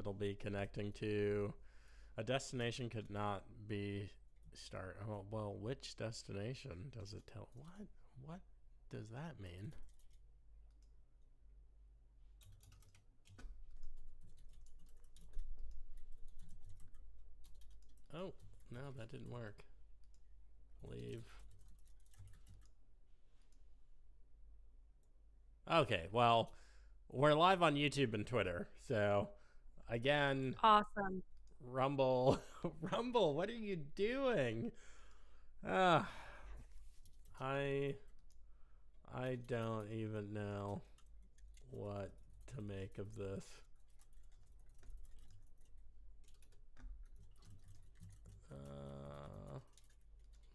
it'll be connecting to a destination could not be start. Oh, well, which destination does it tell? What does that mean? Oh, no, that didn't work. Leave. Okay, well, we're live on YouTube and Twitter. So, again, Awesome. Rumble, Rumble, what are you doing? Uh, I I don't even know what to make of this.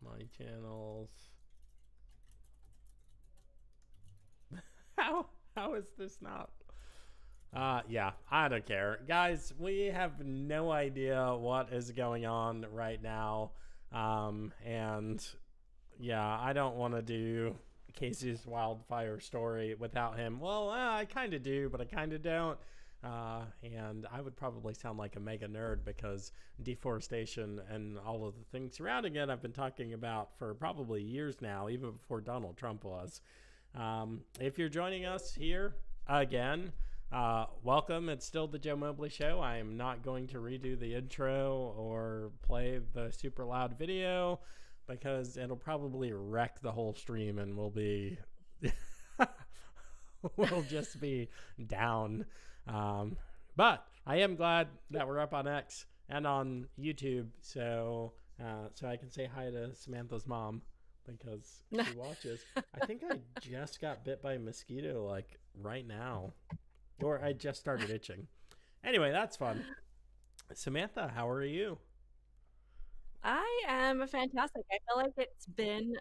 My channels. How is this not? Yeah, I don't care. Guys, we have no idea what is going on right now. And yeah, I don't want to do Casey's wildfire story without him. Well, I kind of do, but I kind of don't. And I would probably sound like a mega nerd because deforestation and all of the things surrounding it I've been talking about for probably years now, even before Donald Trump was. If you're joining us here again, welcome. It's still the Joe Mobley Show. I am not going to redo the intro or play the super loud video because it'll probably wreck the whole stream and we'll be we'll just be down. But I am glad that we're up on X and on YouTube, so I can say hi to Samantha's mom because she watches. I think I just got bit by a mosquito like right now, or I just started itching. Anyway, that's fun. Samantha, how are you? I am fantastic. I feel like it's been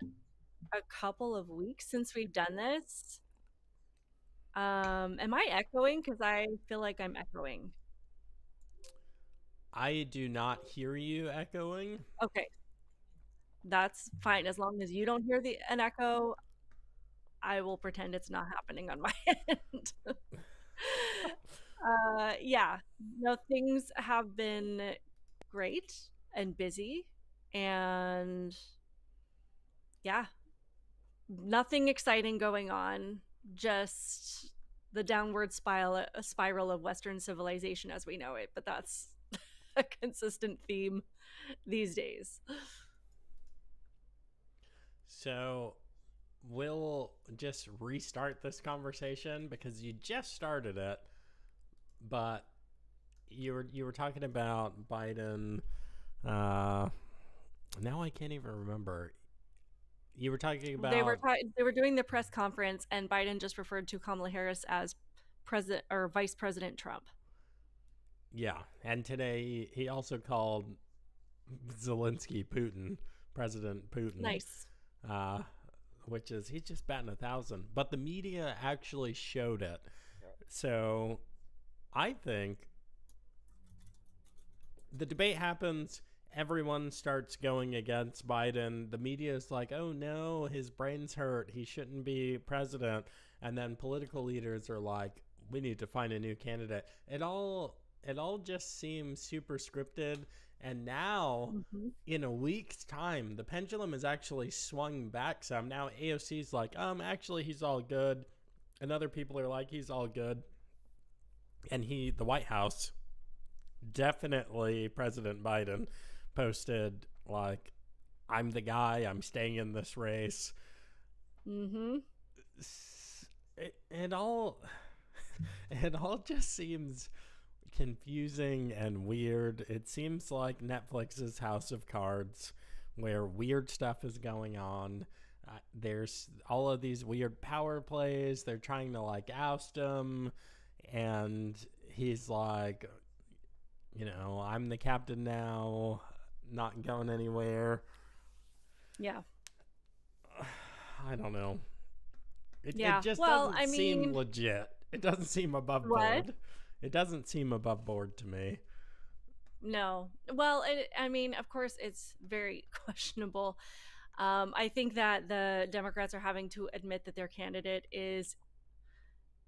a couple of weeks since we've done this. Am I echoing? Because I feel like I'm echoing. I do not hear you echoing. Okay, that's fine. As long as you don't hear an echo, I will pretend it's not happening on my end. Yeah, no, things have been great and busy, and yeah, nothing exciting going on, just the downward spiral of Western civilization as we know it. But that's a consistent theme these days. So we'll just restart this conversation because you just started it, but you were talking about Biden. Now I can't even remember. You were talking about They were doing the press conference, and Biden just referred to Kamala Harris as President or Vice President Trump. yeah, and today he also called Zelensky Putin, President Putin, Nice. uh, which is he's just batting 1,000. But the media actually showed it, so I think the debate happens. Everyone starts going against Biden. The media is like, oh no, his brain's hurt. He shouldn't be president. And then political leaders are like, we need to find a new candidate. It all just seems super scripted. And now, Mm-hmm. in a week's time, the pendulum has actually swung back some. Now AOC's like, actually he's all good. And other people are like, he's all good. And the White House, definitely President Biden, posted like, I'm the guy, I'm staying in this race. Mm-hmm. It all it all just seems confusing and weird. It seems like Netflix's House of Cards where weird stuff is going on. There's all of these weird power plays. They're trying to like oust him, and he's like, I'm the captain now, not going anywhere. Yeah. I don't know. Yeah. It just Well, doesn't I seem mean, legit. It doesn't seem above what? board. It doesn't seem above board to me. No. Well, I mean, of course, it's very questionable. I think that the Democrats are having to admit that their candidate is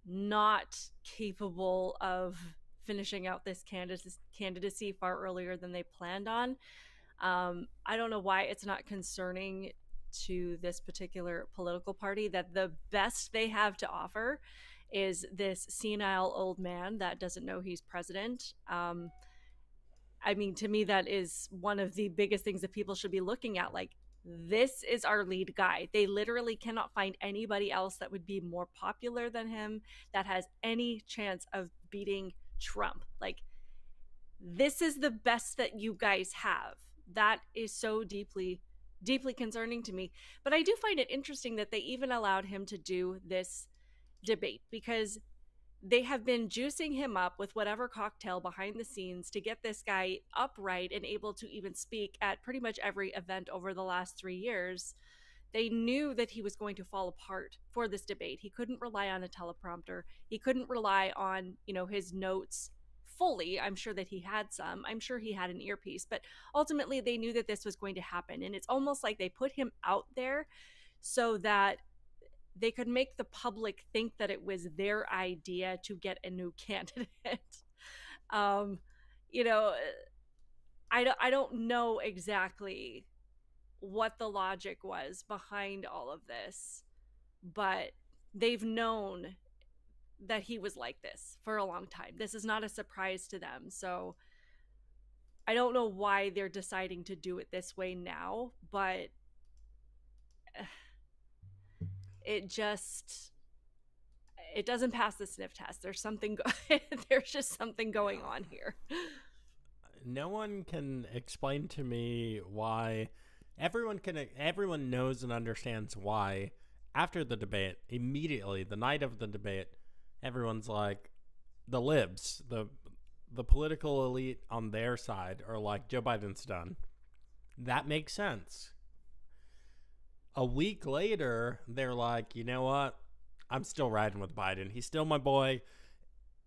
not capable of finishing out this candidacy far earlier than they planned on. I don't know why it's not concerning to this particular political party that the best they have to offer is this senile old man that doesn't know he's president. I mean, to me, that is one of the biggest things that people should be looking at. Like, this is our lead guy. They literally cannot find anybody else that would be more popular than him, that has any chance of beating Trump. Like, this is the best that you guys have. That is so deeply, deeply concerning to me. But I do find it interesting that they even allowed him to do this debate, because they have been juicing him up with whatever cocktail behind the scenes to get this guy upright and able to even speak at pretty much every event over the last 3 years. They knew that he was going to fall apart for this debate. He couldn't rely on a teleprompter. He couldn't rely on, his notes fully. I'm sure that he had some. I'm sure he had an earpiece, but ultimately they knew that this was going to happen. And it's almost like they put him out there so that they could make the public think that it was their idea to get a new candidate. um, you know, I don't know exactly what the logic was behind all of this, but they've known that he was like this for a long time. This is not a surprise to them. So I don't know why they're deciding to do it this way now, but it just it doesn't pass the sniff test. There's something there's just something going on here. No one can explain to me why. Everyone knows and understands why after the debate, immediately the night of the debate, everyone's like, the libs, the political elite on their side are like, Joe Biden's done. That makes sense. A week later, they're like, you know what? I'm still riding with Biden. He's still my boy.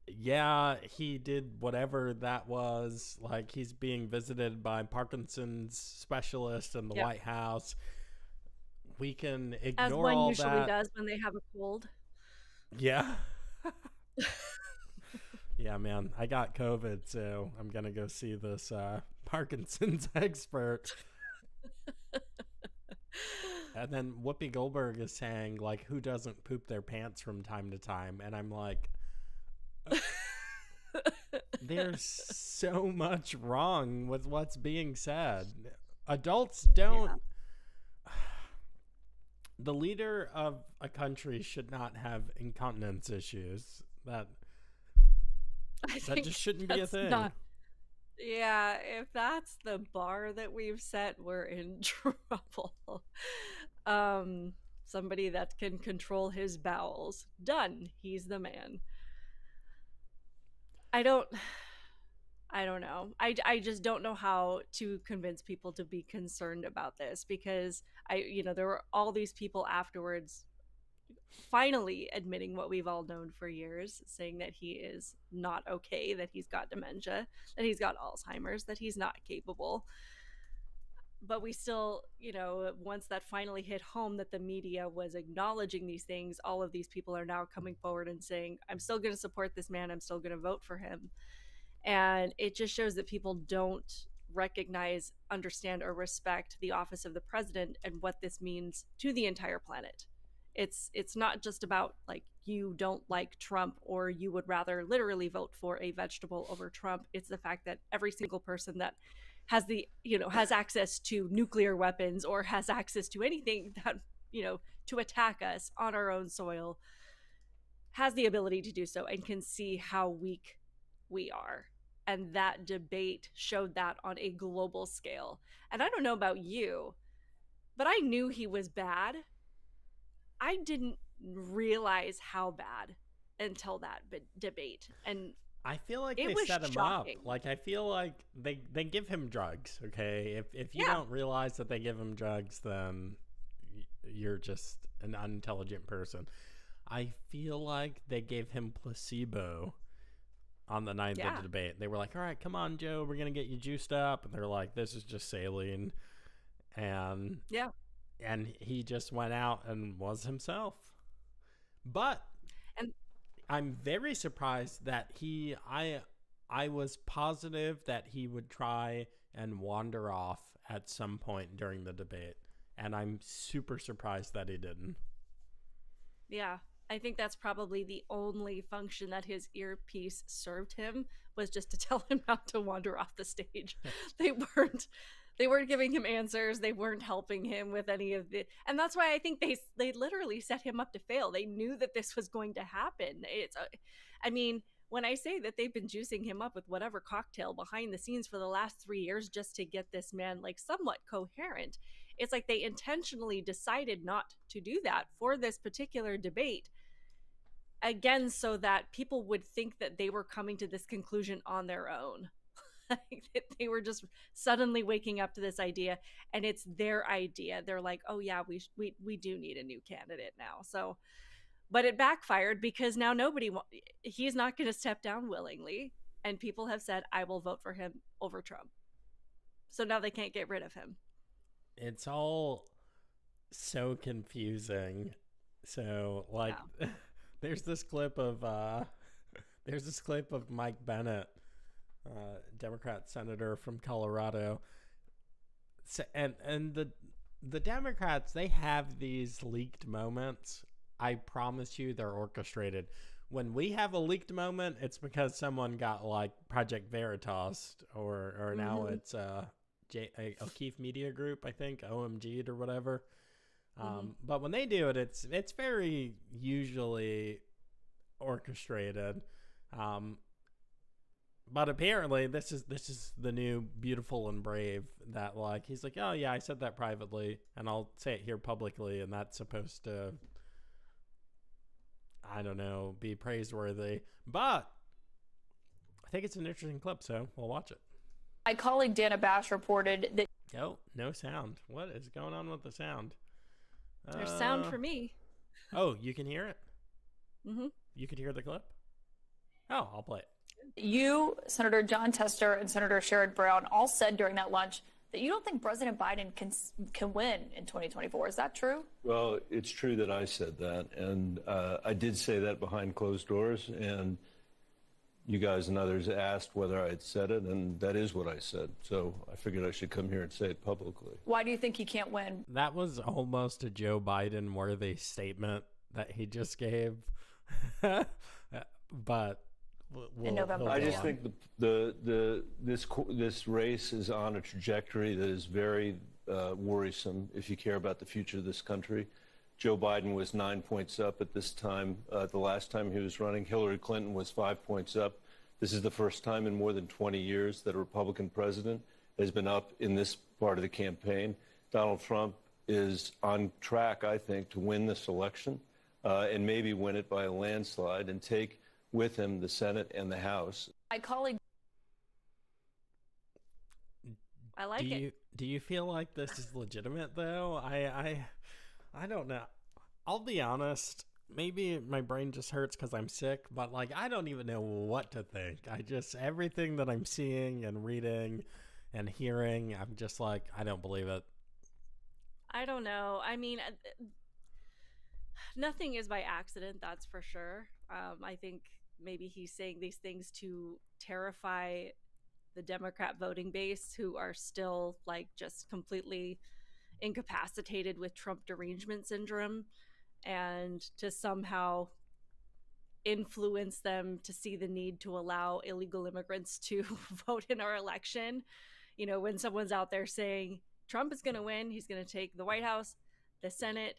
Yeah, he did whatever that was. Like, he's being visited by Parkinson's specialist in the Yep. White House. We can As ignore one all usually that. does when they have a cold. Yeah. Yeah, man. I got COVID, so I'm going to go see this Parkinson's expert. And then Whoopi Goldberg is saying, like, who doesn't poop their pants from time to time? And I'm like, there's so much wrong with what's being said. Adults don't. Yeah. The leader of a country should not have incontinence issues. That just shouldn't be a thing. Yeah, if that's the bar that we've set, we're in trouble. Somebody that can control his bowels. Done. He's the man. I don't know. I just don't know how to convince people to be concerned about this, because there were all these people afterwards finally admitting what we've all known for years, saying that he is not okay, that he's got dementia, that he's got Alzheimer's, that he's not capable. But we still, once that finally hit home, that the media was acknowledging these things, all of these people are now coming forward and saying, I'm still going to support this man. I'm still going to vote for him. And it just shows that people don't recognize, understand, or respect the office of the president and what this means to the entire planet. It's not just about, like, you don't like Trump or you would rather literally vote for a vegetable over Trump. It's the fact that every single person that has access to nuclear weapons or has access to anything that, to attack us on our own soil, has the ability to do so and can see how weak we are. And that debate showed that on a global scale. And I don't know about you, but I knew he was bad. I didn't realize how bad until that debate. And I feel like they set him shocking. Up. Like, I feel like they give him drugs, okay? If you don't realize that they give him drugs, then you're just an unintelligent person. I feel like they gave him placebo on the night of the debate. They were like, all right, come on, Joe, we're going to get you juiced up. And they're like, this is just saline. And he just went out and was himself. But I'm very surprised that I was positive that he would try and wander off at some point during the debate, and I'm super surprised that he didn't. Yeah. I think that's probably the only function that his earpiece served him, was just to tell him not to wander off the stage. They weren't they weren't giving him answers. They weren't helping him with any of the, and that's why I think they literally set him up to fail. They knew that this was going to happen. I mean, when I say that they've been juicing him up with whatever cocktail behind the scenes for the last 3 years just to get this man like somewhat coherent, it's like they intentionally decided not to do that for this particular debate, again, so that people would think that they were coming to this conclusion on their own. Like, that they were just suddenly waking up to this idea, and it's their idea. They're like, oh yeah, we do need a new candidate now. So, but it backfired, because now he's not going to step down willingly, and people have said, I will vote for him over Trump. So now they can't get rid of him. It's all so confusing. So like, yeah. there's this clip of Mike Bennett, Democrat senator from Colorado, and the Democrats, they have these leaked moments. I promise you, they're orchestrated. When we have a leaked moment, it's because someone got like Project Veritas, or now it's O'Keefe Media Group, I think, OMG'd or whatever. But when they do it, it's very usually orchestrated. But apparently this is the new Beautiful and Brave, that like he's like, oh yeah, I said that privately and I'll say it here publicly, and that's supposed to, I don't know, be praiseworthy. But I think it's an interesting clip, so we'll watch it. My colleague Dana Bash reported that... Oh, no sound. What is going on with the sound? There's sound for me. Oh, you can hear it? Mm-hmm. You could hear the clip? Oh, I'll play it. You, Senator John Tester, and Senator Sherrod Brown all said during that lunch that you don't think President Biden can win in 2024. Is that true? Well, it's true that I said that, and I did say that behind closed doors, and you guys and others asked whether I had said it, and that is what I said. So I figured I should come here and say it publicly. Why do you think he can't win? That was almost a Joe Biden worthy statement that he just gave. But in November, I just think this race is on a trajectory that is very worrisome if you care about the future of this country. Joe Biden was 9 points up at this time. The last time he was running, Hillary Clinton was 5 points up. This is the first time in more than 20 years that a Republican president has been up in this part of the campaign. Donald Trump is on track, I think, to win this election and maybe win it by a landslide and take with him the Senate and the House. My colleague... I like it. Do you feel like this is legitimate, though? I don't know. I'll be honest. Maybe my brain just hurts because I'm sick, but like I don't even know what to think. Everything that I'm seeing and reading and hearing, I'm just like, I don't believe it. I don't know. I mean, nothing is by accident, that's for sure. I think maybe he's saying these things to terrify the Democrat voting base, who are still like just completely incapacitated with Trump derangement syndrome, and to somehow influence them to see the need to allow illegal immigrants to vote in our election. You know, when someone's out there saying Trump is going to win, he's going to take the White House, the Senate,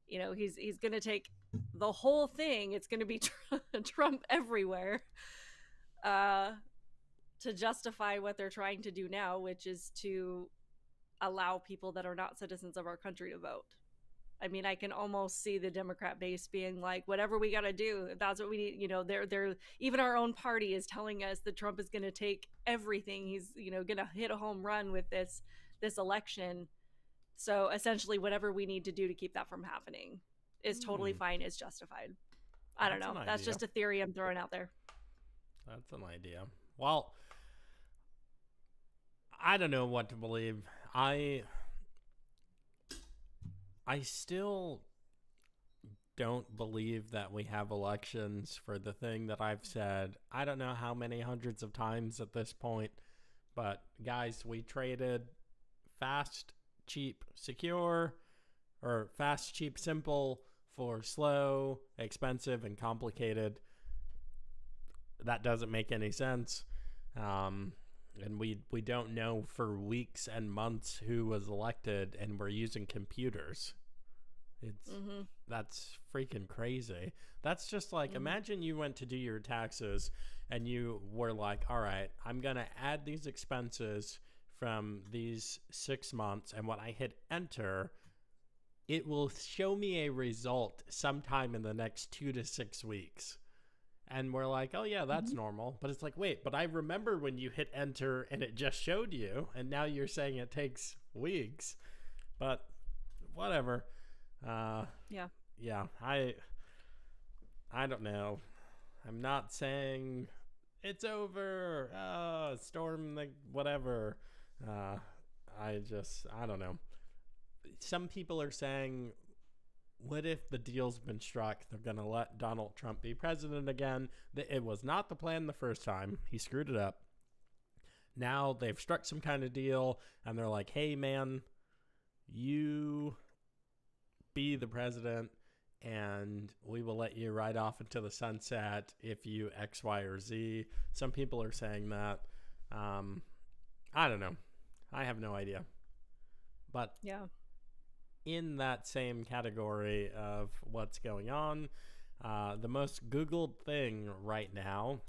you know, he's going to take the whole thing. It's going to be Trump everywhere, to justify what they're trying to do now, which is to allow people that are not citizens of our country to vote. I mean, I can almost see the Democrat base being like, whatever we got to do, that's what we need. You know, they're even our own party is telling us that Trump is going to take everything. He's, you know, going to hit a home run with this election. So essentially, whatever we need to do to keep that from happening is totally fine, is justified. I don't know. That's just a theory I'm throwing out there. That's an idea. Well, I don't know what to believe. I still don't believe that we have elections for the thing that I've said I don't know how many hundreds of times at this point. But guys, we traded fast, cheap, secure, or fast, cheap, simple for slow, expensive, and complicated. That doesn't make any sense. And we don't know for weeks and months who was elected, and we're using computers. That's freaking crazy. That's just like, imagine you went to do your taxes and you were like, all right, I'm going to add these expenses from these 6 months, and when I hit enter, it will show me a result sometime in the next 2 to 6 weeks. And we're like, oh yeah, that's normal. But it's like, wait, but I remember when you hit enter and it just showed you, and now you're saying it takes weeks. But whatever. Yeah, I don't know. I'm not saying it's over, storm the whatever. I don't know. Some people are saying, what if the deal's been struck? They're going to let Donald Trump be president again. It was not the plan the first time. He screwed it up. Now they've struck some kind of deal, and they're like, hey, man, you be the president, and we will let you ride off into the sunset if you X, Y, or Z. Some people are saying that. I don't know. I have no idea. But Yeah. in that same category of what's going on, the most Googled thing right now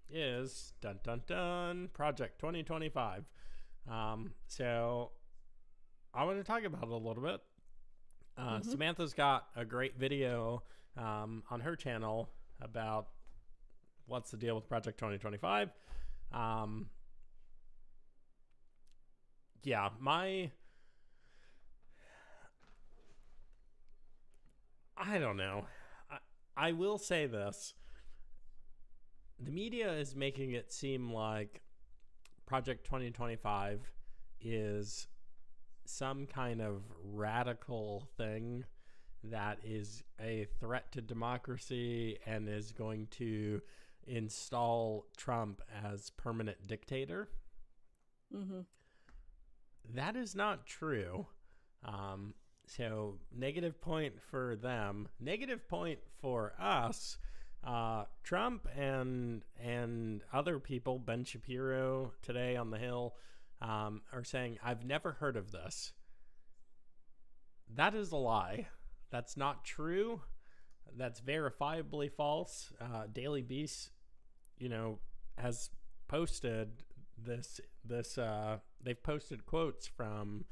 is dun dun dun Project 2025. So I want to talk about it a little bit. Samantha's got a great video on her channel about what's the deal with Project 2025. I don't know. I will say this. The media is making it seem like Project 2025 is some kind of radical thing that is a threat to democracy and is going to install Trump as permanent dictator. That is not true. So negative point for them, negative point for us. Trump and other people, Ben Shapiro today on the Hill, are saying, I've never heard of this. That is a lie. That's not true. That's verifiably false. Daily Beast, has posted this. They've posted quotes from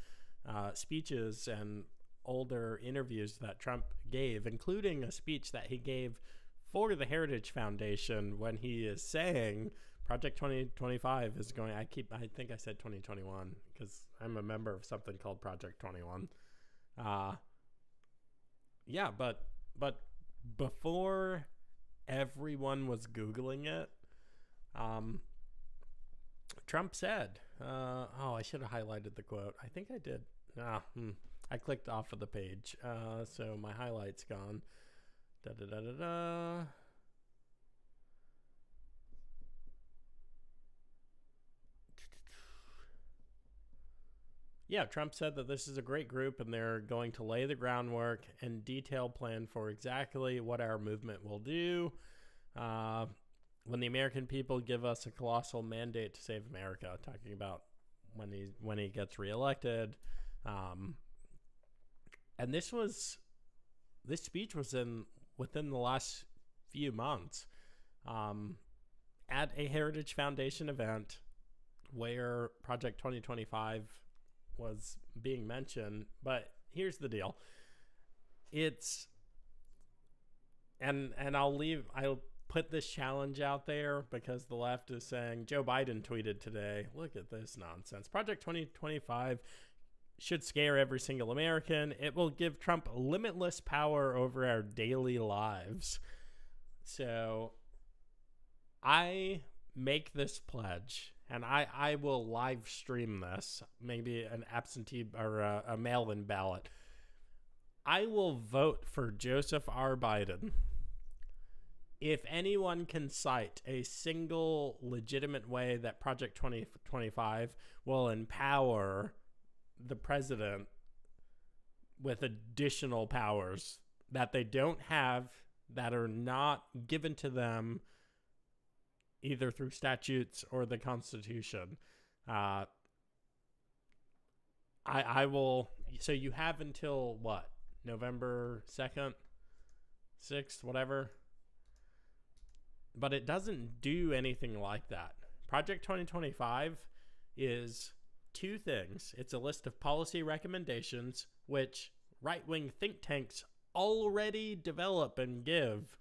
speeches and older interviews that Trump gave, including a speech that he gave for the Heritage Foundation when he is saying Project 2025 is going. I think I said 2021 because I'm a member of something called Project 21. But before everyone was Googling it, Trump said, I should have highlighted the quote. I think I did. I clicked off of the page, so my highlight's gone. Yeah, Trump said that this is a great group and they're going to lay the groundwork and detailed plan for exactly what our movement will do when the American people give us a colossal mandate to save America, talking about when he gets reelected. And this speech was within the last few months at a Heritage Foundation event where Project 2025 was being mentioned. But here's the deal. I'll put this challenge out there because the left is saying, Joe Biden tweeted today, look at this nonsense. Project 2025 should scare every single American. It will give Trump limitless power over our daily lives. So I make this pledge, and I will live stream this, maybe an absentee or a mail-in ballot. I will vote for Joseph R. Biden if anyone can cite a single legitimate way that Project 2025 will empower the president with additional powers that they don't have, that are not given to them either through statutes or the Constitution. I will. So you have until what? November 2nd, 6th, whatever. But it doesn't do anything like that. Project 2025 is two things. It's a list of policy recommendations, which right-wing think tanks already develop and give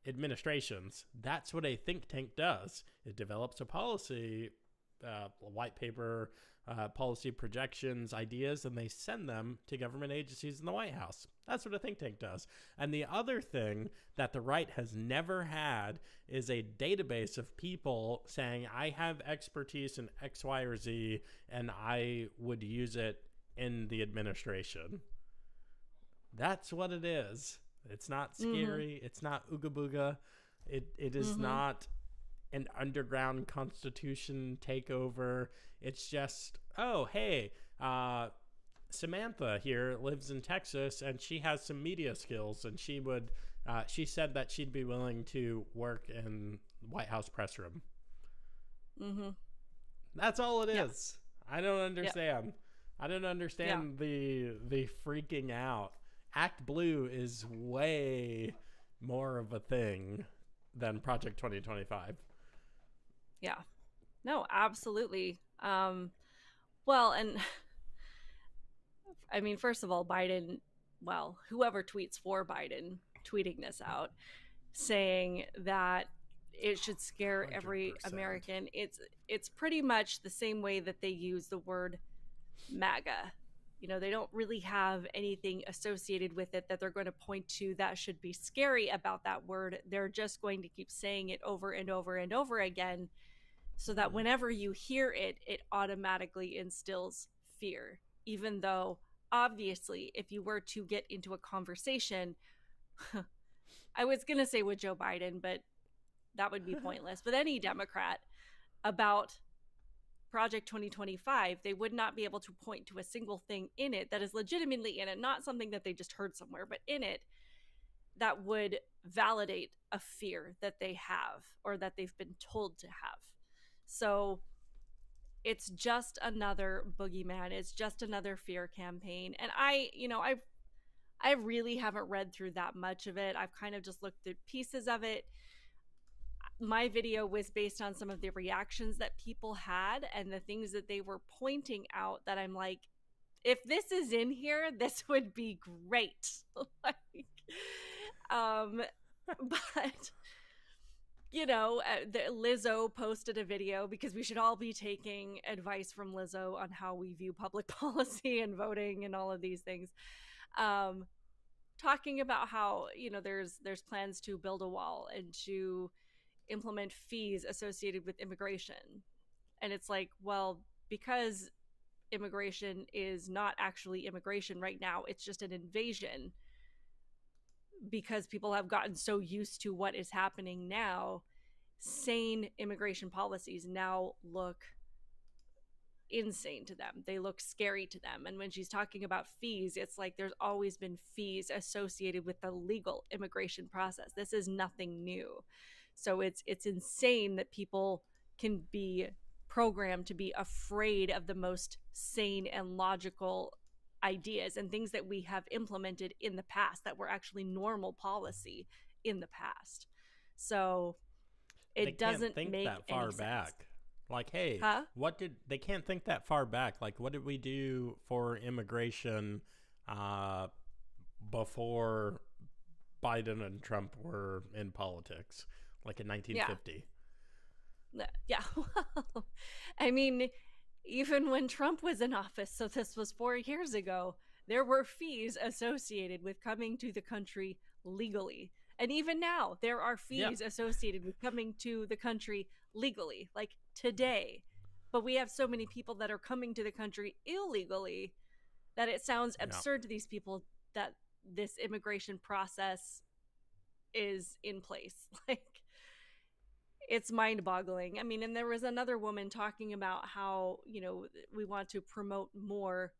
administrations. That's what a think tank does. It develops a policy, a white paper, policy projections, ideas, and they send them to government agencies in the White House. That's what a think tank does. And the other thing that the right has never had is a database of people saying, I have expertise in X, Y, or Z, and I would use it in the administration. That's what it is. It's not scary. It's not ooga booga. It is not an underground constitution takeover. It's just, oh, hey, Samantha here lives in Texas and she has some media skills, and she would, she said that she'd be willing to work in the White House press room. That's all it is. I don't understand. I don't understand the freaking out. Act Blue is way more of a thing than Project 2025. Yeah. No, absolutely. Well, and I mean, first of all, Biden, well, whoever tweets for Biden tweeting this out, saying that it should scare 100%. every American. It's pretty much the same way that they use the word MAGA. You know, they don't really have anything associated with it that they're going to point to that should be scary about that word. They're just going to keep saying it over and over and over again, so that whenever you hear it, it automatically instills fear. Even though, obviously, if you were to get into a conversation, I was going to say with Joe Biden, but that would be pointless, with any Democrat about Project 2025, they would not be able to point to a single thing in it that is legitimately in it, not something that they just heard somewhere, but in it that would validate a fear that they have or that they've been told to have. So it's just another boogeyman. It's just another fear campaign. And I really haven't read through that much of it. I've kind of just looked through pieces of it. My video was based on some of the reactions that people had and the things that they were pointing out that I'm like, if this is in here, this would be great. But you know, Lizzo posted a video, because we should all be taking advice from Lizzo on how we view public policy and voting and all of these things. Talking about how, you know, there's plans to build a wall and to implement fees associated with immigration. And it's like, well, because immigration is not actually immigration right now, it's just an invasion, because people have gotten so used to what is happening now. Sane immigration policies now look insane to them. They look scary to them. And when she's talking about fees, it's like there's always been fees associated with the legal immigration process. This is nothing new. So it's insane that people can be programmed to be afraid of the most sane and logical ideas and things that we have implemented in the past that were actually normal policy in the past. So it doesn't make that far any sense. back. Like, hey, they can't think that far back. Like, what did we do for immigration before Biden and Trump were in politics? Like in 1950. Yeah. Well, I mean, even when Trump was in office, so this was 4 years ago, there were fees associated with coming to the country legally. And even now, there are fees associated with coming to the country legally, like today. But we have so many people that are coming to the country illegally that it sounds absurd to these people that this immigration process is in place. Like, it's mind-boggling. I mean, and there was another woman talking about how, you know, we want to promote more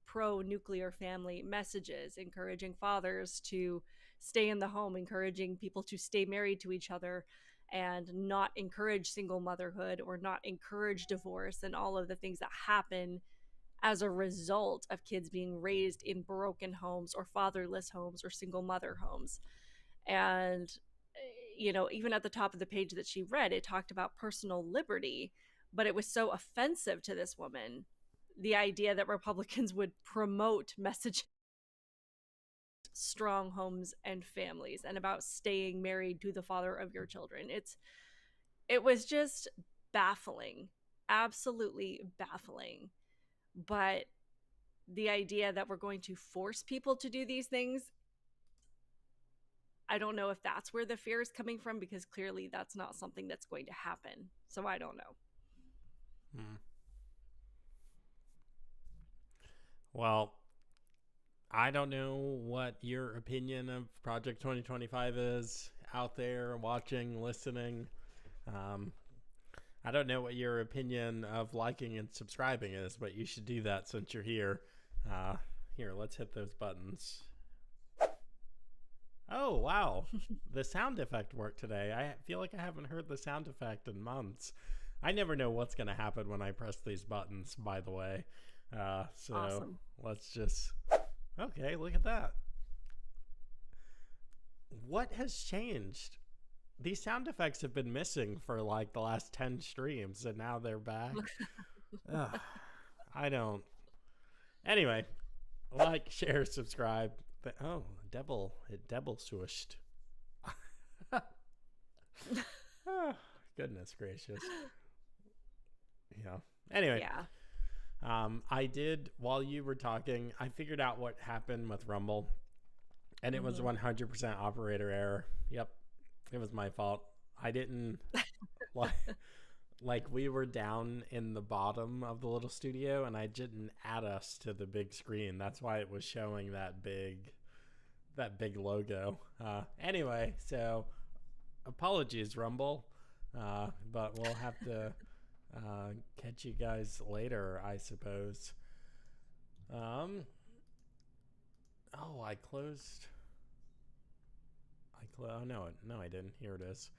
pro-nuclear family messages, encouraging fathers to stay in the home, encouraging people to stay married to each other, and not encourage single motherhood or not encourage divorce and all of the things that happen as a result of kids being raised in broken homes or fatherless homes or single mother homes. And, you know, even at the top of the page that she read, it talked about personal liberty, but it was so offensive to this woman, the idea that Republicans would promote messages strong homes and families and about staying married to the father of your children. It was just baffling, absolutely baffling. But the idea that we're going to force people to do these things, I don't know if that's where the fear is coming from, because clearly that's not something that's going to happen. So I don't know. Well, I don't know what your opinion of Project 2025 is out there watching, listening. I don't know what your opinion of liking and subscribing is, but you should do that since you're here. Here, let's hit those buttons. Oh, wow. The sound effect worked today. I feel like I haven't heard the sound effect in months. I never know what's going to happen when I press these buttons, by the way. So Awesome. Let's just... Okay, look at that. What has changed? These sound effects have been missing for like the last 10 streams, and now they're back. Ugh, I don't... Anyway, like, share, subscribe. Oh, it double swooshed. Oh, goodness gracious. Yeah. Anyway. Yeah. I did, while you were talking, I figured out what happened with Rumble, and it was 100% operator error. Yep. It was my fault. I didn't like we were down in the bottom of the little studio, and I didn't add us to the big screen. That's why it was showing that big logo. Anyway, so apologies, Rumble, but we'll have to catch you guys later, I suppose. Oh, I closed. Oh, no, I didn't. Here it is.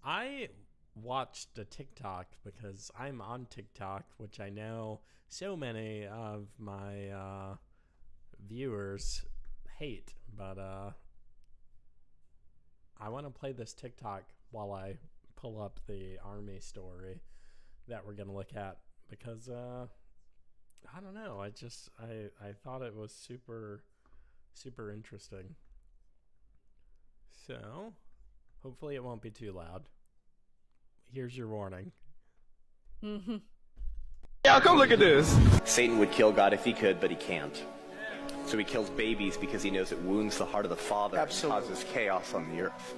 I watched a TikTok because I'm on TikTok, which I know so many of my viewers hate, but I want to play this TikTok while I pull up the army story that we're going to look at, because I don't know, I thought it was super interesting. So hopefully it won't be too loud. Here's your warning. Yeah, come look at this. Satan would kill God if he could, but he can't. So he kills babies because he knows it wounds the heart of the Father. Absolutely. And causes chaos on the earth.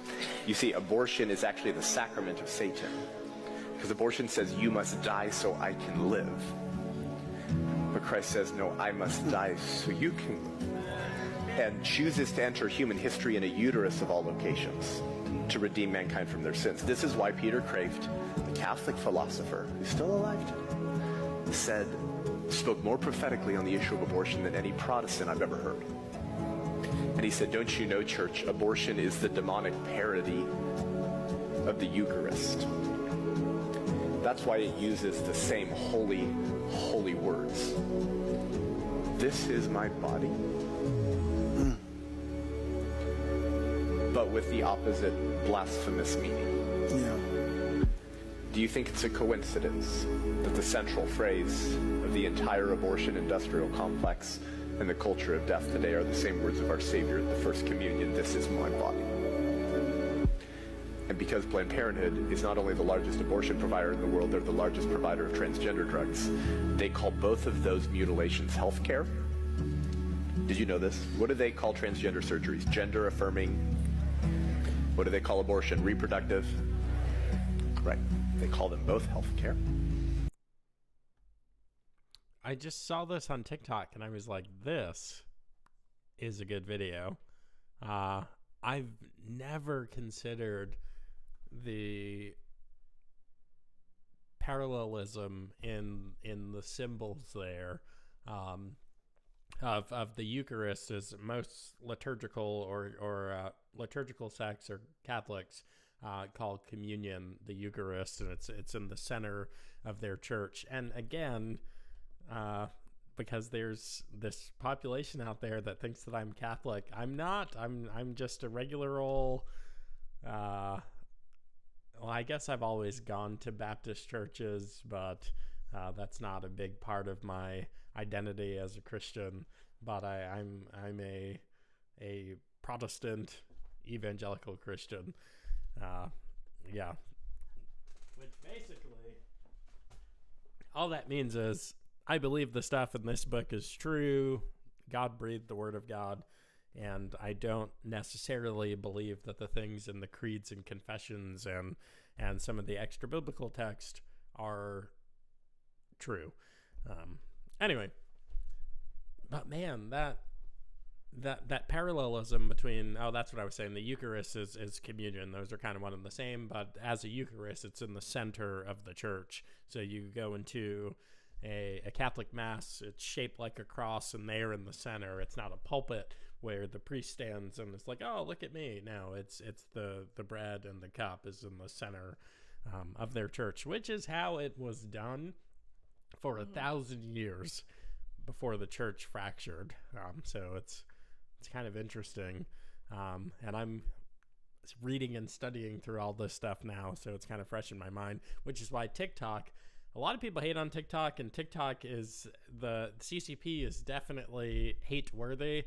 You see, abortion is actually the sacrament of Satan. Because abortion says you must die so I can live. But Christ says, no, I must die so you can live. And chooses to enter human history in a uterus of all locations to redeem mankind from their sins. This is why Peter Kraft, the Catholic philosopher who's still alive today, spoke more prophetically on the issue of abortion than any Protestant I've ever heard. And he said, don't you know, church, abortion is the demonic parody of the Eucharist. That's why it uses the same holy words. This is my body. But with the opposite blasphemous meaning. Yeah. Do you think it's a coincidence that the central phrase of the entire abortion industrial complex and the culture of death today are the same words of our Savior at the First Communion, this is my body? And because Planned Parenthood is not only the largest abortion provider in the world, they're the largest provider of transgender drugs. They call both of those mutilations health care. Did you know this? What do they call transgender surgeries? Gender affirming. What do they call abortion? Reproductive. Right. They call them both health care. I just saw this on TikTok and I was like, this is a good video. I've never considered the parallelism in the symbols there of the Eucharist, as most liturgical or liturgical sects or Catholics call communion the Eucharist, and it's in the center of their church. And again, because there's this population out there that thinks that I'm Catholic. I'm not. I'm just a regular old. Well, I guess I've always gone to Baptist churches, but that's not a big part of my identity as a Christian. But I'm a Protestant evangelical Christian. Yeah. Which basically, all that means is I believe the stuff in this book is true. God breathed the word of God. And I don't necessarily believe that the things in the creeds and confessions and some of the extra biblical text are true. Anyway, but man, that parallelism between, that's what I was saying, the Eucharist is communion. Those are kind of one and the same, but as a Eucharist, it's in the center of the church. So you go into a Catholic Mass, it's shaped like a cross, and there in the center, it's not a pulpit where the priest stands and it's like, oh, look at me. No, it's the bread and the cup is in the center of their church, which is how it was done for 1,000 years before the church fractured. So it's kind of interesting. And I'm reading and studying through all this stuff now, so it's kind of fresh in my mind, which is why TikTok, a lot of people hate on TikTok, and TikTok is the CCP is definitely hate worthy.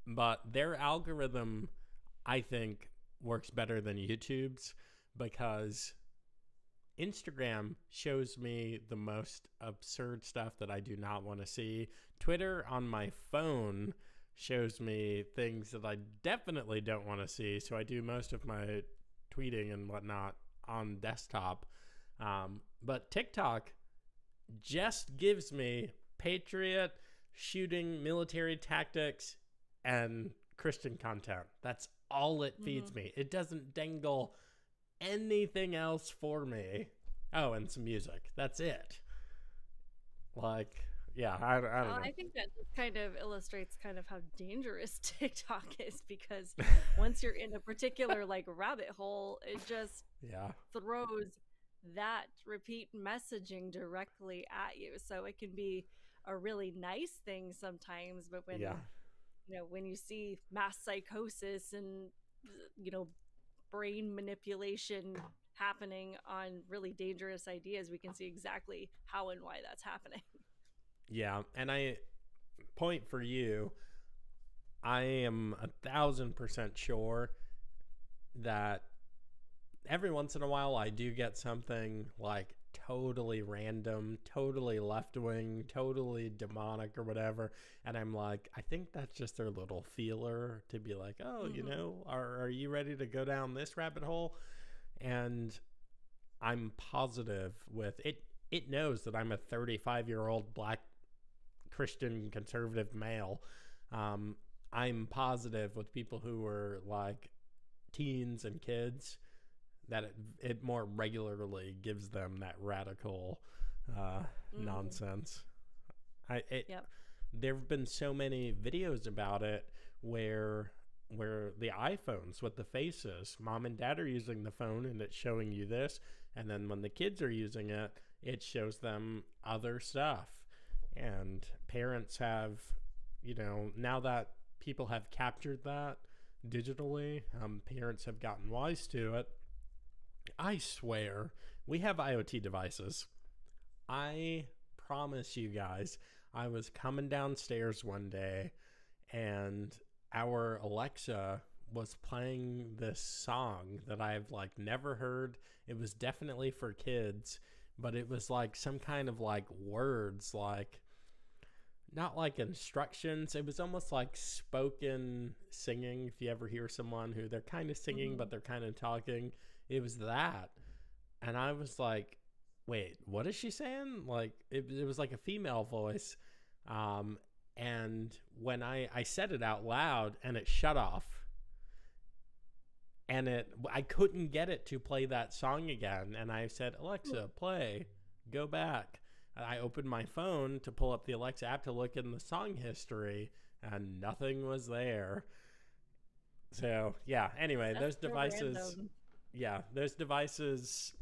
But their algorithm, I think, works better than YouTube's, because Instagram shows me the most absurd stuff that I do not want to see. Twitter on my phone shows me things that I definitely don't want to see. So I do most of my tweeting and whatnot on desktop. But TikTok just gives me patriot, shooting, military tactics, and Christian content. That's all it feeds me. It doesn't dangle anything else for me. Oh, and some music. That's it. Like, yeah, I don't know. I think that kind of illustrates kind of how dangerous TikTok is, because once you're in a particular like rabbit hole, it just throws that repeat messaging directly at you. So it can be a really nice thing sometimes, but when when you see mass psychosis and brain manipulation happening on really dangerous ideas, we can see exactly how and why that's happening. Yeah, and I point for you, I am 1,000% sure that every once in a while I do get something like totally random, totally left-wing, totally demonic or whatever, and I'm like, I think that's just their little feeler to be like, oh, are you ready to go down this rabbit hole? And I'm positive with it. It knows that I'm a 35-year-old black Christian conservative male. I'm positive with people who are like teens and kids that it more regularly gives them that radical nonsense. There have been so many videos about it where the iPhones with the faces, mom and dad are using the phone and it's showing you this, and then when the kids are using it, it shows them other stuff. And parents have, now that people have captured that digitally, parents have gotten wise to it. I swear, we have IoT devices. I promise you guys, I was coming downstairs one day and our Alexa was playing this song that I've like never heard. It was definitely for kids, but it was like some kind of like words, like not like instructions. It was almost like spoken singing. If you ever hear someone who they're kind of singing, but they're kind of talking, it was that. And I was like, wait, what is she saying? Like it was like a female voice. And when I said it out loud and it shut off, and I couldn't get it to play that song again. And I said, Alexa, play, go back. And I opened my phone to pull up the Alexa app to look in the song history, and nothing was there. So yeah, anyway, That's those so devices, random. yeah, those devices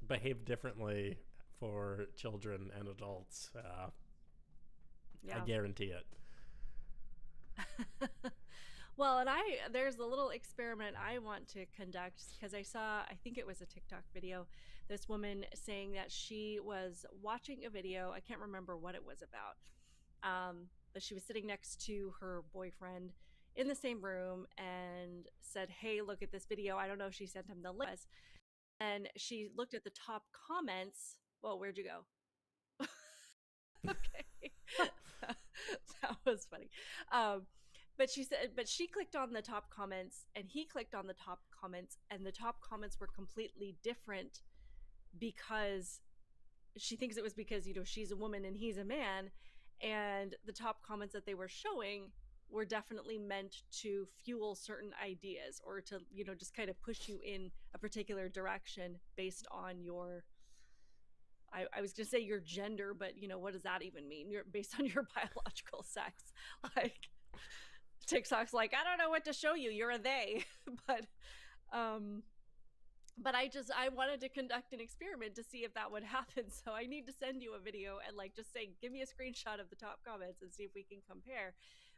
behave differently for children and adults. I Yeah. guarantee it. Well, and there's a little experiment I want to conduct, because I think it was a TikTok video, this woman saying that she was watching a video. I can't remember what it was about. But she was sitting next to her boyfriend in the same room and said, "Hey, look at this video." I don't know if she sent him the link. And she looked at the top comments. Well, where'd you go? Okay. That was funny. But she clicked on the top comments, and he clicked on the top comments, and the top comments were completely different, because she thinks it was because, she's a woman and he's a man. And the top comments that they were showing were definitely meant to fuel certain ideas, or to, just kind of push you in a particular direction based on your, I was going to say your gender, but what does that even mean? You're based on your biological sex. Like, TikTok's like, I don't know what to show you. You're a they. But I wanted to conduct an experiment to see if that would happen. So I need to send you a video and just say, give me a screenshot of the top comments and see if we can compare.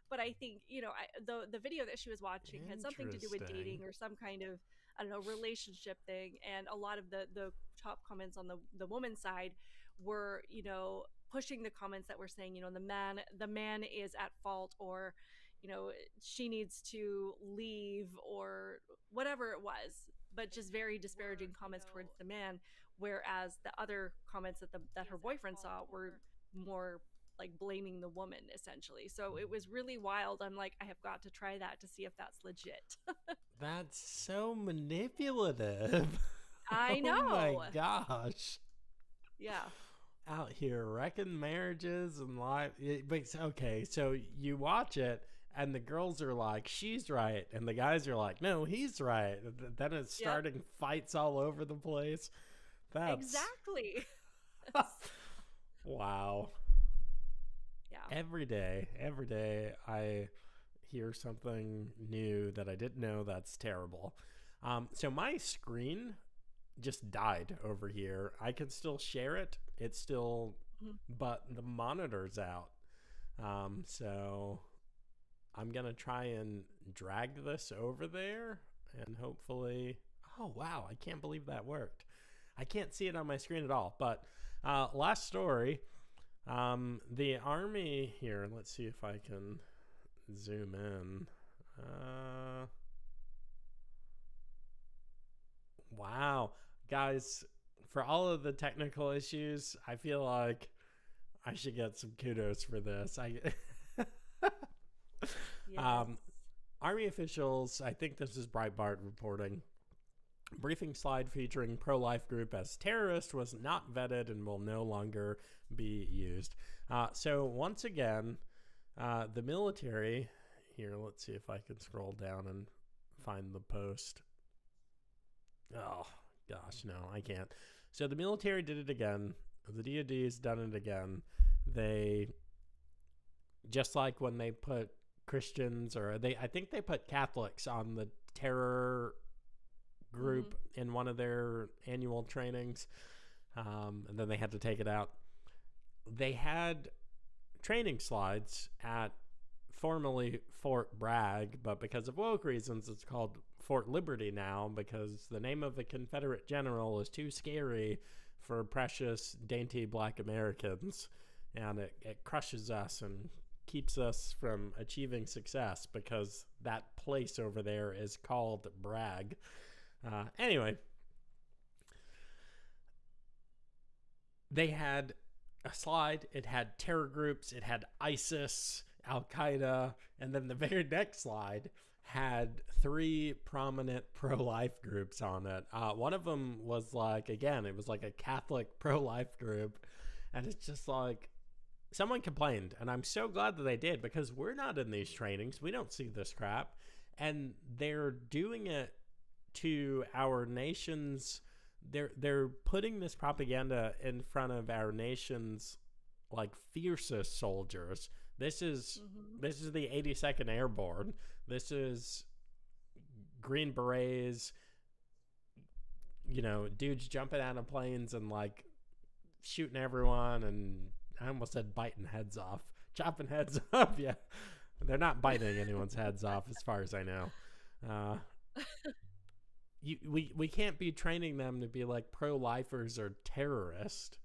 But I think, the video that she was watching had something to do with dating or some kind of, I don't know, relationship thing. And a lot of the top comments on the woman's side were, pushing the comments that were saying, the man is at fault, or, she needs to leave, or whatever it was, but just very disparaging comments towards the man. Whereas the other comments that her boyfriend saw were more like blaming the woman, essentially. So it was really wild. I'm like, I have got to try that to see if that's legit. That's so manipulative. I know. Oh my gosh. Yeah. Out here wrecking marriages and life. But okay, so you watch it, and the girls are like, she's right, and the guys are like, no, he's right. Then it's starting fights all over the place. That's exactly. Wow. Yeah. Every day I hear something new that I didn't know. That's terrible. So my screen just died over here. I can still share it. It's still, but the monitor's out. So I'm going to try and drag this over there, and hopefully, oh wow, I can't believe that worked. I can't see it on my screen at all. But last story, the Army here, let's see if I can zoom in. Wow, guys, for all of the technical issues, I feel like I should get some kudos for this. Yes. Army officials, I think this is Breitbart reporting, briefing slide featuring pro-life group as terrorist was not vetted and will no longer be used. So once again, the military here, let's see if I can scroll down and find the post. Oh gosh, no, I can't. So the military did it again. The DoD has done it again. They, just like when they put Christians, or I think they put Catholics on the terror group in one of their annual trainings, and then they had to take it out. They had training slides at formerly Fort Bragg, but because of woke reasons, it's called Fort Liberty now, because the name of a Confederate general is too scary for precious, dainty Black Americans, and it crushes us and keeps us from achieving success, because that place over there is called Bragg. Anyway, they had a slide. It had terror groups. It had ISIS, Al-Qaeda, and then the very next slide had 3 prominent pro-life groups on it. One of them was like, again, it was like a Catholic pro-life group, and it's just like, someone complained, and I'm so glad that they did, because we're not in these trainings. We don't see this crap. And they're doing it to our nation's, they're putting this propaganda in front of our nation's like fiercest soldiers. This is the 82nd Airborne. This is Green Berets, you know, dudes jumping out of planes and like shooting everyone, and I almost said biting heads off, chopping heads off. Yeah, they're not biting anyone's heads off as far as I know. We can't be training them to be like pro-lifers or terrorists,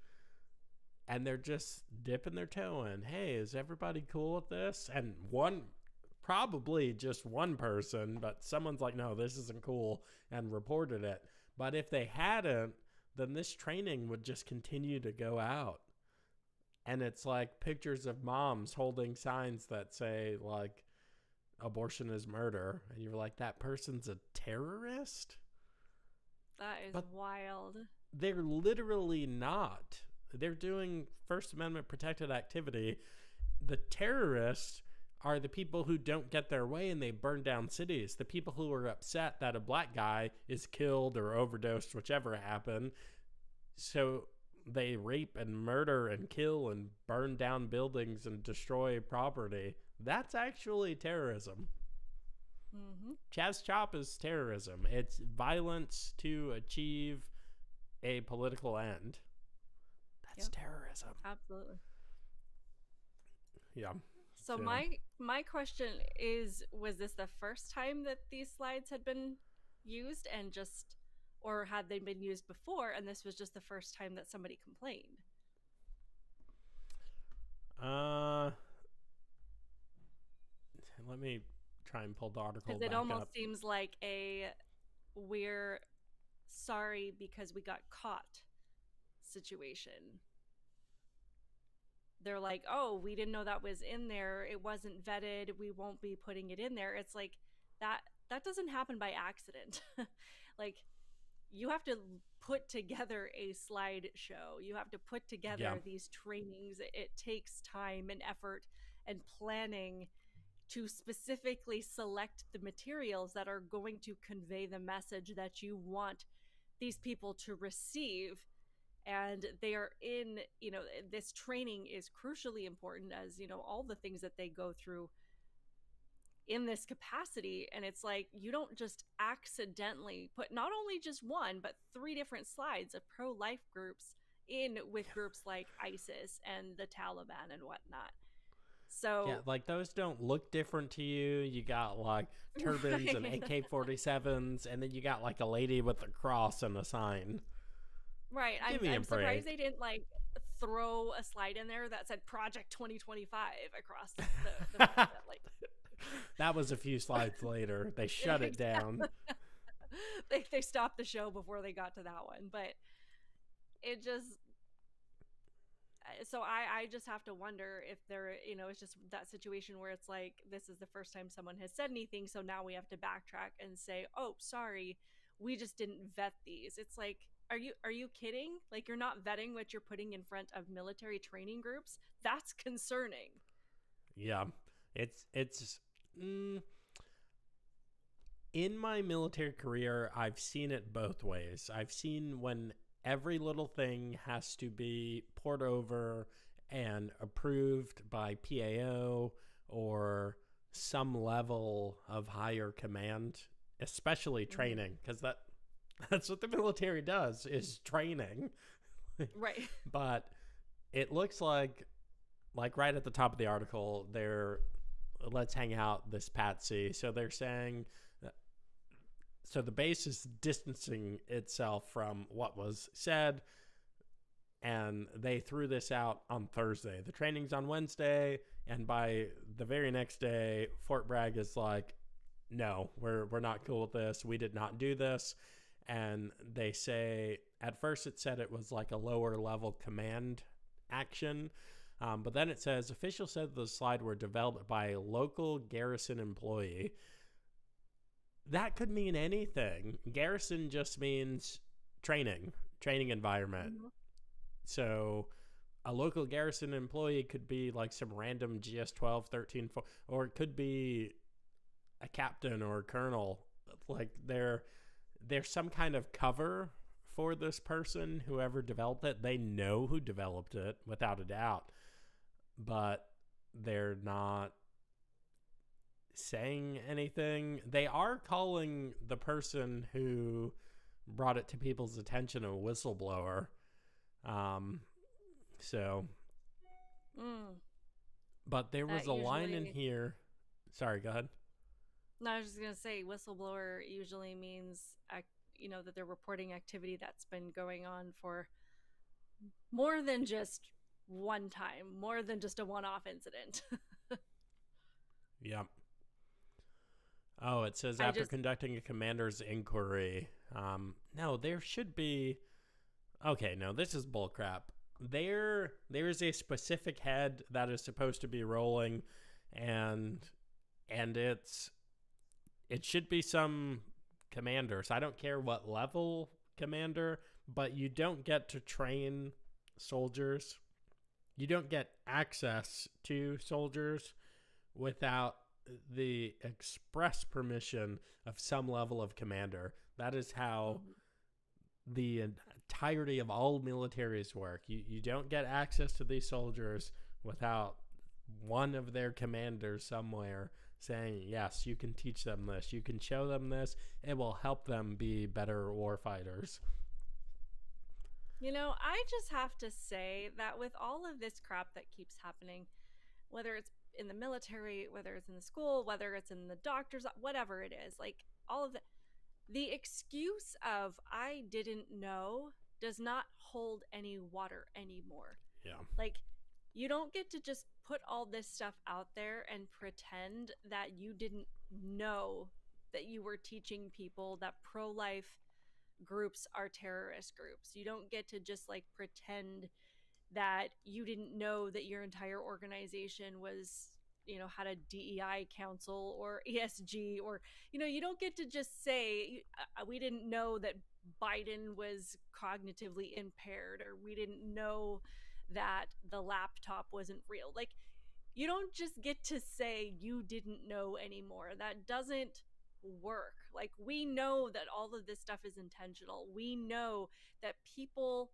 and they're just dipping their toe in. Hey, is everybody cool with this? And probably just one person, but someone's like, no, this isn't cool, and reported it. But if they hadn't, then this training would just continue to go out. And it's like pictures of moms holding signs that say like abortion is murder, and you're like, that person's a terrorist? That is wild. They're literally not. They're doing First Amendment protected activity. The terrorists are the people who don't get their way and they burn down cities. The people who are upset that a black guy is killed or overdosed, whichever happened. So they rape and murder and kill and burn down buildings and destroy property. That's actually terrorism. Chaz Chop is terrorism. It's violence to achieve a political end. That's terrorism. Absolutely. Yeah. So my question is, was this the first time that these slides had been used, and just, or had they been used before and this was just the first time that somebody complained? Let me try and pull the article Because back it almost up. seems like we're sorry because we got caught situation. They're like, oh, we didn't know that was in there. It wasn't vetted. We won't be putting it in there. It's like that doesn't happen by accident. Like, you have to put together a slideshow. You have to put together these trainings. It takes time and effort and planning to specifically select the materials that are going to convey the message that you want these people to receive. And they are in, you know, this training is crucially important, as, you know, all the things that they go through in this capacity. And it's like, you don't just accidentally put not only just one, but 3 different slides of pro-life groups in with groups like ISIS and the Taliban and whatnot. So yeah, like those don't look different to you. You got like turbans and AK-47s, and then you got like a lady with a cross and a sign. Right. I'm surprised they didn't like throw a slide in there that said Project 2025 across the like. That was a few slides later. They shut it down. They stopped the show before they got to that one, but it just, so I just have to wonder if there, you know, it's just that situation where it's like, this is the first time someone has said anything, so now we have to backtrack and say, oh, sorry, we just didn't vet these. It's like, are you kidding? Like, you're not vetting what you're putting in front of military training groups? That's concerning. Yeah. It's in my military career, I've seen it both ways. I've seen when every little thing has to be poured over and approved by PAO or some level of higher command, especially training, because that's what the military does, is training. Right. But it looks like right at the top of the article, let's hang out this patsy. So they're saying, so the base is distancing itself from what was said, and they threw this out on Thursday. The training's on Wednesday, and by the very next day, Fort Bragg is like, no, we're not cool with this. We did not do this. And they say, at first it said it was like a lower level command action. But then it says, officials said the slide were developed by a local garrison employee. That could mean anything. Garrison just means training environment. Mm-hmm. So a local garrison employee could be like some random GS-12, 13, 4, or it could be a captain or a colonel. Like there's some kind of cover for this person, whoever developed it. They know who developed it without a doubt, but they're not saying anything. They are calling the person who brought it to people's attention a whistleblower. So, but there was That a line in usually- here. Sorry, go ahead. No, I was just gonna say whistleblower usually means that they're reporting activity that's been going on for more than just one time, more than just a one-off incident. Yep. Oh, it says after conducting a commander's inquiry. No, there should be. Okay, no, this is bullcrap. There is a specific head that is supposed to be rolling, and it should be some commanders. I don't care what level commander, but you don't get to train soldiers. You don't get access to soldiers without the express permission of some level of commander. That is how the entirety of all militaries work. You don't get access to these soldiers without one of their commanders somewhere saying, yes, you can teach them this, you can show them this, it will help them be better warfighters. I just have to say that with all of this crap that keeps happening, whether it's in the military, whether it's in the school, whether it's in the doctors, whatever it is, like all of the excuse of I didn't know does not hold any water anymore. Yeah. Like, you don't get to just put all this stuff out there and pretend that you didn't know that you were teaching people that pro-life groups are terrorist groups. You don't get to just like pretend that you didn't know that your entire organization was, had a DEI council or ESG, or, you don't get to just say, we didn't know that Biden was cognitively impaired, or we didn't know that the laptop wasn't real. Like, you don't just get to say you didn't know anymore. That doesn't work. Like, we know that all of this stuff is intentional. We know that people,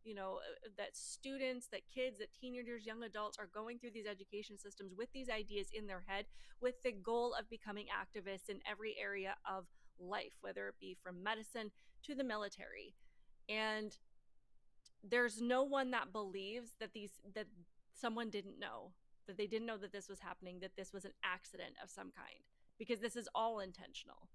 that students, that kids, that teenagers, young adults are going through these education systems with these ideas in their head with the goal of becoming activists in every area of life, whether it be from medicine to the military. And there's no one that believes that someone didn't know, that they didn't know that this was happening, that this was an accident of some kind, because this is all intentional.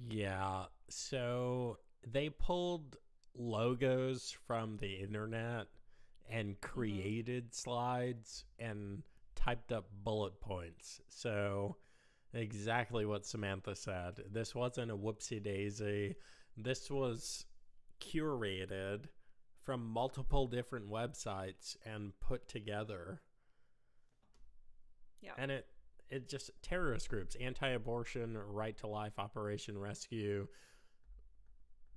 Yeah, so they pulled logos from the internet and created slides and typed up bullet points. So exactly what Samantha said. This wasn't a whoopsie daisy. This was curated from multiple different websites and put together. Yeah. And it just terrorist groups, anti-abortion, right to life, Operation Rescue,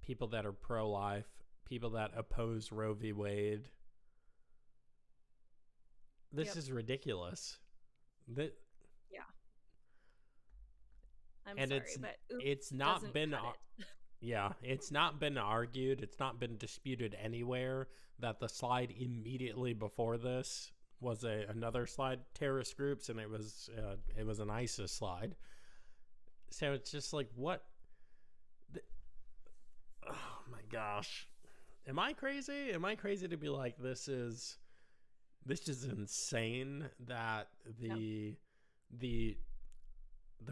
people that are pro-life, people that oppose Roe v. Wade. This is ridiculous. I'm and sorry, but it's not been cut it. Yeah, it's not been argued, it's not been disputed anywhere that the slide immediately before this was another slide, terrorist groups, and it was an ISIS slide. So it's just like, what? Oh my gosh, am I crazy? Am I crazy to be like, this is insane that the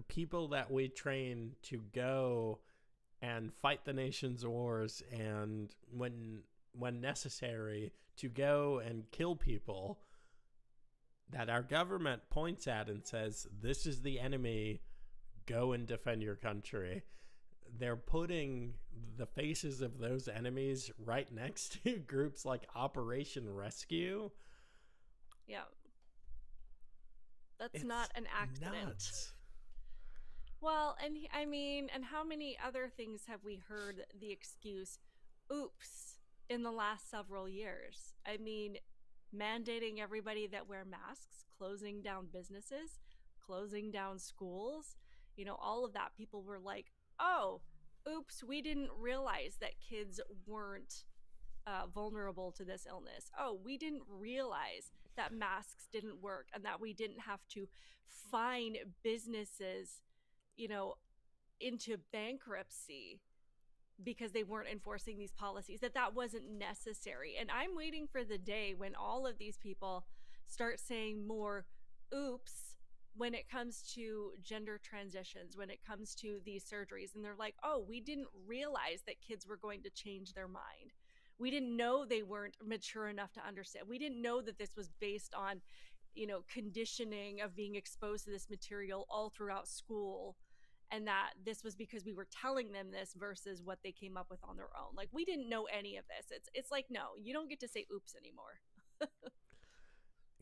people that we train to go and fight the nation's wars, and when necessary to go and kill people, that our government points at and says, this is the enemy, go and defend your country. They're putting the faces of those enemies right next to groups like Operation Rescue. Yeah. That's It's not an accident. nuts. Well, and how many other things have we heard the excuse, oops, in the last several years. I mean, mandating everybody that wear masks, closing down businesses, closing down schools, all of that. People were like, oh, oops, we didn't realize that kids weren't vulnerable to this illness. Oh, we didn't realize that masks didn't work and that we didn't have to fine businesses, into bankruptcy because they weren't enforcing these policies, that wasn't necessary. And I'm waiting for the day when all of these people start saying more oops when it comes to gender transitions, when it comes to these surgeries. And they're like, oh, we didn't realize that kids were going to change their mind. We didn't know they weren't mature enough to understand. We didn't know that this was based on, conditioning of being exposed to this material all throughout school, and that this was because we were telling them this versus what they came up with on their own. Like, we didn't know any of this. It's like, no, you don't get to say oops anymore.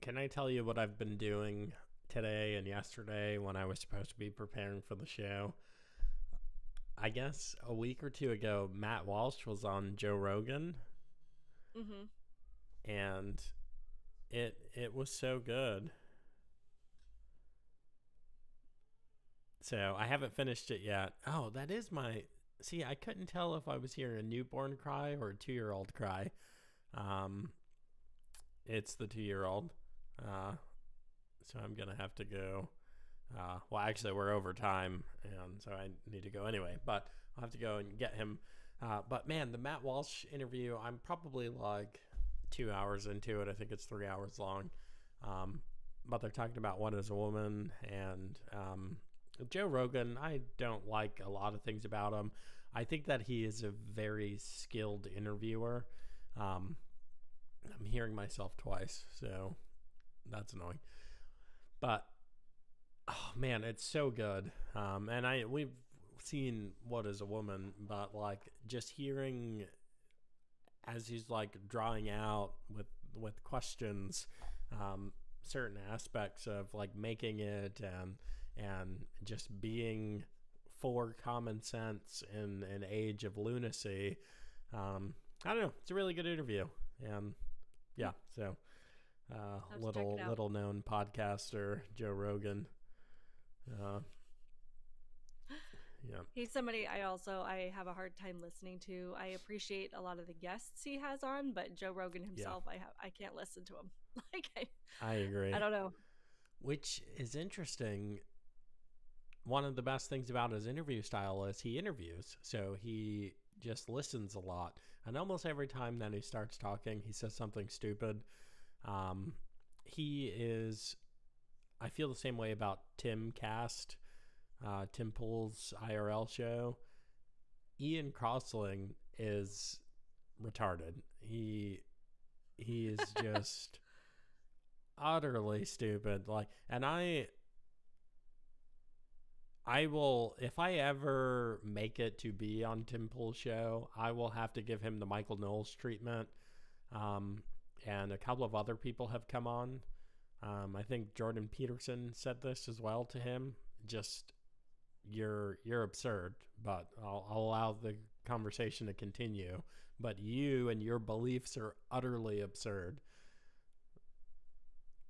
Can I tell you what I've been doing today and yesterday when I was supposed to be preparing for the show? I guess a week or two ago, Matt Walsh was on Joe Rogan. Mm-hmm. And it was so good. So I haven't finished it yet. Oh, that is my... See, I couldn't tell if I was hearing a newborn cry or a 2-year-old cry. It's the 2-year-old. So I'm going to have to go... well, actually, we're over time, and so I need to go anyway. But I'll have to go and get him. But, man, the Matt Walsh interview, I'm probably like 2 hours into it. I think it's 3 hours long. But they're talking about what is a woman, and... Joe Rogan, I don't like a lot of things about him. I think that he is a very skilled interviewer. I'm hearing myself twice, so that's annoying. But, oh man, it's so good. And we've seen What is a Woman, but like just hearing as he's like drawing out with questions, certain aspects of like making it and just being for common sense in an age of lunacy. I don't know. It's a really good interview. And yeah, so little known podcaster, Joe Rogan. Yeah. He's somebody I have a hard time listening to. I appreciate a lot of the guests he has on, but Joe Rogan himself, I can't listen to him. Like I agree. I don't know. Which is interesting. One of the best things about his interview style is he interviews, so he just listens a lot. And almost every time that he starts talking, he says something stupid. I feel the same way about Tim Cast, Tim Pool's IRL show. Ian Crossling is retarded. He is just utterly stupid. Like, and I will, if I ever make it to be on Tim Pool's show, I will have to give him the Michael Knowles treatment. And a couple of other people have come on. I think Jordan Peterson said this as well to him. Just, you're absurd, but I'll allow the conversation to continue. But you and your beliefs are utterly absurd.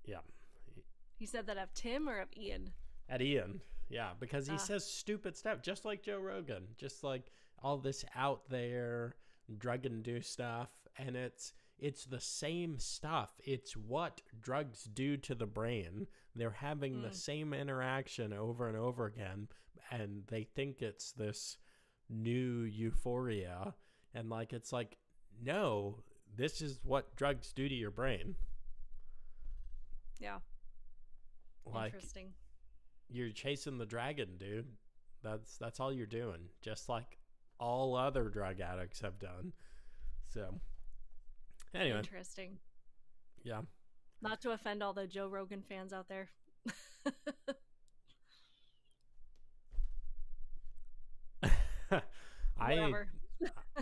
Yeah. He said that of Tim or of Ian? At Ian. Yeah, because he says stupid stuff, just like Joe Rogan, just like all this out there drug-induced stuff, and it's the same stuff. It's what drugs do to the brain. They're having the same interaction over and over again, and they think it's this new euphoria, and like it's like, no, this is what drugs do to your brain. Yeah. Like, interesting. You're chasing the dragon, dude. That's all you're doing. Just like all other drug addicts have done. So, anyway. Interesting. Yeah. Not to offend all the Joe Rogan fans out there. Whatever.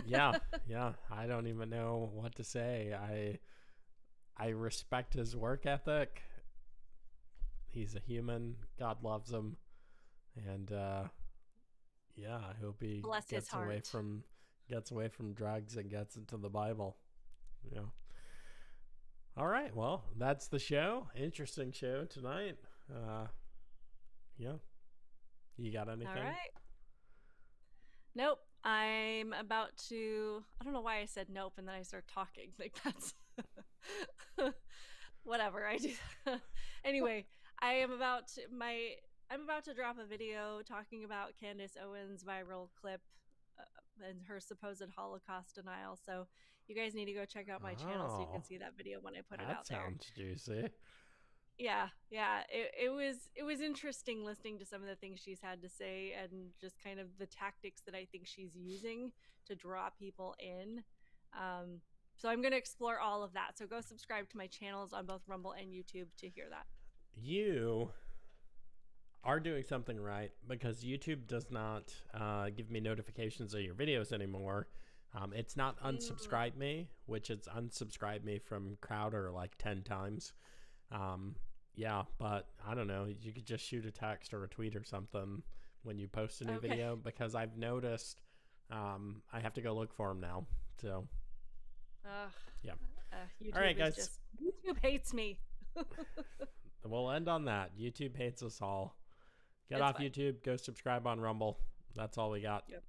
Yeah. I don't even know what to say. I respect his work ethic. He's a human. God loves him. And I hope he gets away from drugs and gets into the Bible. Yeah. All right. Well, that's the show. Interesting show tonight. Yeah. You got anything? All right. Nope. I'm about to. I don't know why I said nope, and then I start talking. Like that's whatever I do. Anyway, I'm about to drop a video talking about Candace Owens' viral clip and her supposed Holocaust denial. So you guys need to go check out my channel so you can see that video when I put it out there. That sounds juicy. Yeah. It was interesting listening to some of the things she's had to say and just kind of the tactics that I think she's using to draw people in. So I'm going to explore all of that. So go subscribe to my channels on both Rumble and YouTube to hear that. You are doing something right because YouTube does not give me notifications of your videos anymore. It's not unsubscribe me, which is unsubscribe me from Crowder like 10 times. Yeah, but I don't know. You could just shoot a text or a tweet or something when you post a new video because I've noticed I have to go look for them now. So, yeah. YouTube all right, guys. YouTube hates me. We'll end on that. YouTube hates us all. Get It's off fine. YouTube. Go subscribe on Rumble. That's all we got. Yep.